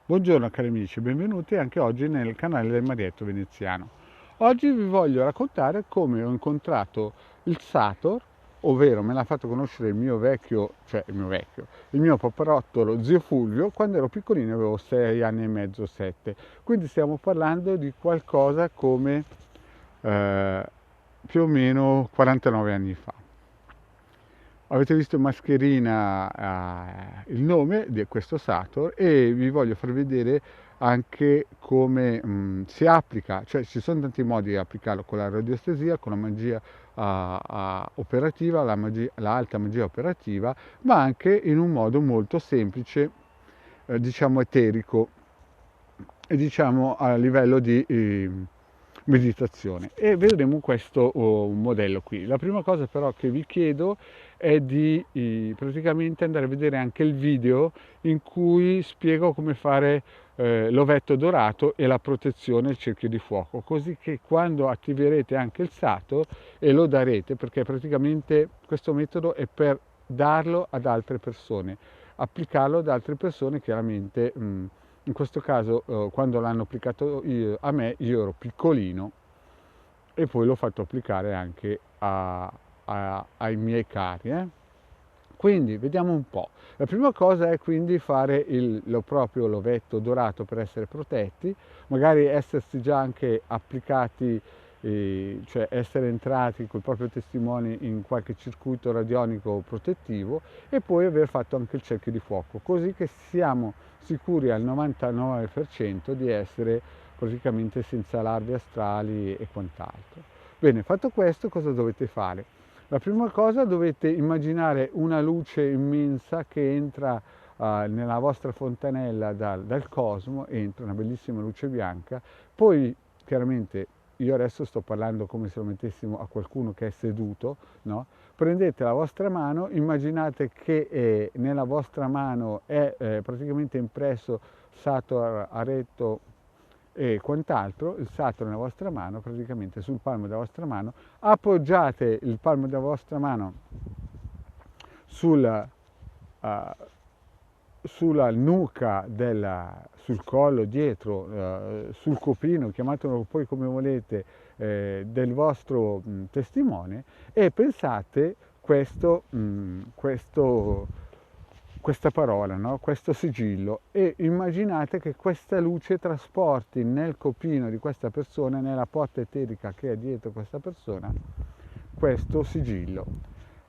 Buongiorno cari amici, benvenuti anche oggi nel canale del Marietto Veneziano. Oggi vi voglio raccontare come ho incontrato il Sator, ovvero me l'ha fatto conoscere il mio paparottolo zio Fulvio quando ero piccolino, avevo 6 anni e mezzo, 7. Quindi stiamo parlando di qualcosa come eh, più o meno 49 anni fa. Avete visto in mascherina il nome di questo Sator e vi voglio far vedere anche come si applica, cioè ci sono tanti modi di applicarlo con la radiestesia, con la magia operativa, la alta magia operativa, ma anche in un modo molto semplice, diciamo eterico e diciamo a livello di meditazione, e vedremo questo modello qui. La prima cosa però che vi chiedo è di praticamente andare a vedere anche il video in cui spiego come fare l'ovetto dorato e la protezione del cerchio di fuoco, così che quando attiverete anche il sato e lo darete, perché praticamente questo metodo è per darlo ad altre persone, applicarlo ad altre persone chiaramente. In questo caso, quando l'hanno applicato a me, io ero piccolino e poi l'ho fatto applicare anche ai miei cari. Quindi vediamo un po'. La prima cosa è quindi fare proprio l'ovetto dorato per essere protetti, magari essersi già anche applicati, cioè essere entrati col proprio testimone in qualche circuito radionico protettivo e poi aver fatto anche il cerchio di fuoco, così che siamo sicuri al 99% di essere praticamente senza larve astrali e quant'altro. Bene, fatto questo, cosa dovete fare? La prima cosa, dovete immaginare una luce immensa che entra nella vostra fontanella dal cosmo, entra una bellissima luce bianca, poi chiaramente io adesso sto parlando come se lo mettessimo a qualcuno che è seduto, no? Prendete la vostra mano, immaginate che nella vostra mano è praticamente impresso Sator, Areto e quant'altro, il Saturno nella vostra mano, praticamente sul palmo della vostra mano, appoggiate il palmo della vostra mano sul, uh, sulla nuca, sul collo dietro, sul copino, chiamatelo poi come volete, del vostro testimone, e pensate questa parola, no? Questo sigillo, e immaginate che questa luce trasporti nel copino di questa persona, nella porta eterica che è dietro questa persona, questo sigillo.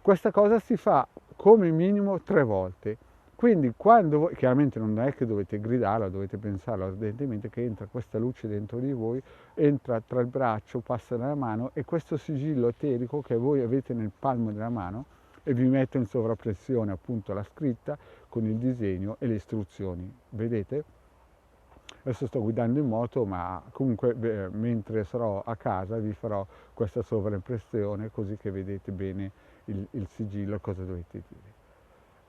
Questa cosa si fa come minimo 3 volte. Quindi quando voi, chiaramente non è che dovete gridarlo, dovete pensarlo ardentemente, che entra questa luce dentro di voi, entra tra il braccio, passa nella mano, e questo sigillo eterico che voi avete nel palmo della mano, e vi metto in sovrappressione appunto la scritta con il disegno e le istruzioni. Vedete? Adesso sto guidando in moto, ma comunque mentre sarò a casa vi farò questa sovraimpressione così che vedete bene il sigillo, cosa dovete dire.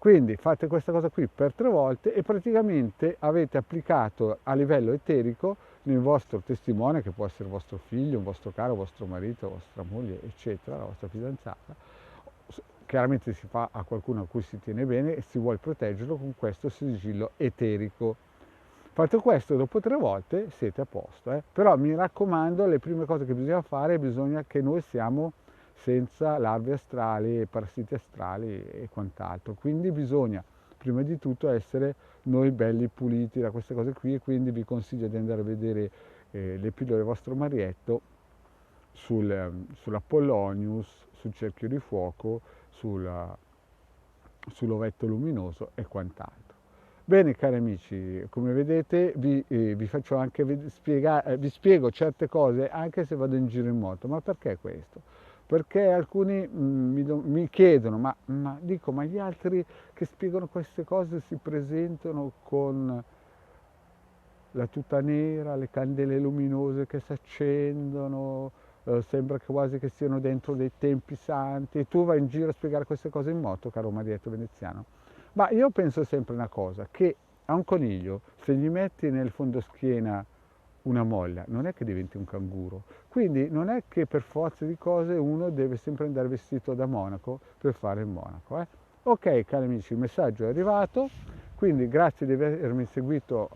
Quindi fate questa cosa qui per 3 volte e praticamente avete applicato a livello eterico nel vostro testimone, che può essere vostro figlio, un vostro caro, vostro marito, vostra moglie, eccetera, la vostra fidanzata. Chiaramente si fa a qualcuno a cui si tiene bene e si vuole proteggerlo con questo sigillo eterico. Fatto questo, dopo 3 volte siete a posto. Però mi raccomando, le prime cose che bisogna fare, bisogna che noi siamo senza larve astrali, parassiti astrali e quant'altro. Quindi bisogna prima di tutto essere noi belli puliti da queste cose qui, e quindi vi consiglio di andare a vedere le pillole del vostro Marietto sull'Apollonius, sul cerchio di fuoco, sull'ovetto luminoso e quant'altro. Bene cari amici, come vedete vi faccio anche vi spiego certe cose anche se vado in giro in moto. Ma perché questo? Perché alcuni mi chiedono, ma gli altri che spiegano queste cose si presentano con la tuta nera, le candele luminose che si accendono, sembra quasi che siano dentro dei tempi santi, e tu vai in giro a spiegare queste cose in moto, caro Marietto Veneziano. Ma io penso sempre una cosa, che a un coniglio, se gli metti nel fondoschiena una molla, non è che diventi un canguro. Quindi non è che per forza di cose uno deve sempre andare vestito da monaco per fare il monaco. Ok, cari amici, il messaggio è arrivato. Quindi grazie di avermi seguito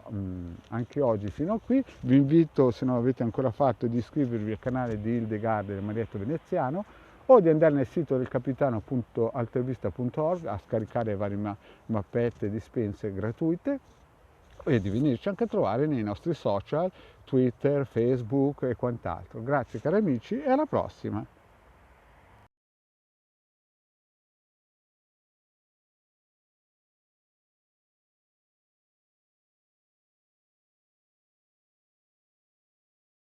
anche oggi fino a qui, vi invito, se non l'avete ancora fatto, di iscrivervi al canale di Hildegard del Marietto Veneziano, o di andare nel sito del capitano.altavista.org a scaricare varie mappette e dispense gratuite, e di venirci anche a trovare nei nostri social, Twitter, Facebook e quant'altro. Grazie cari amici e alla prossima!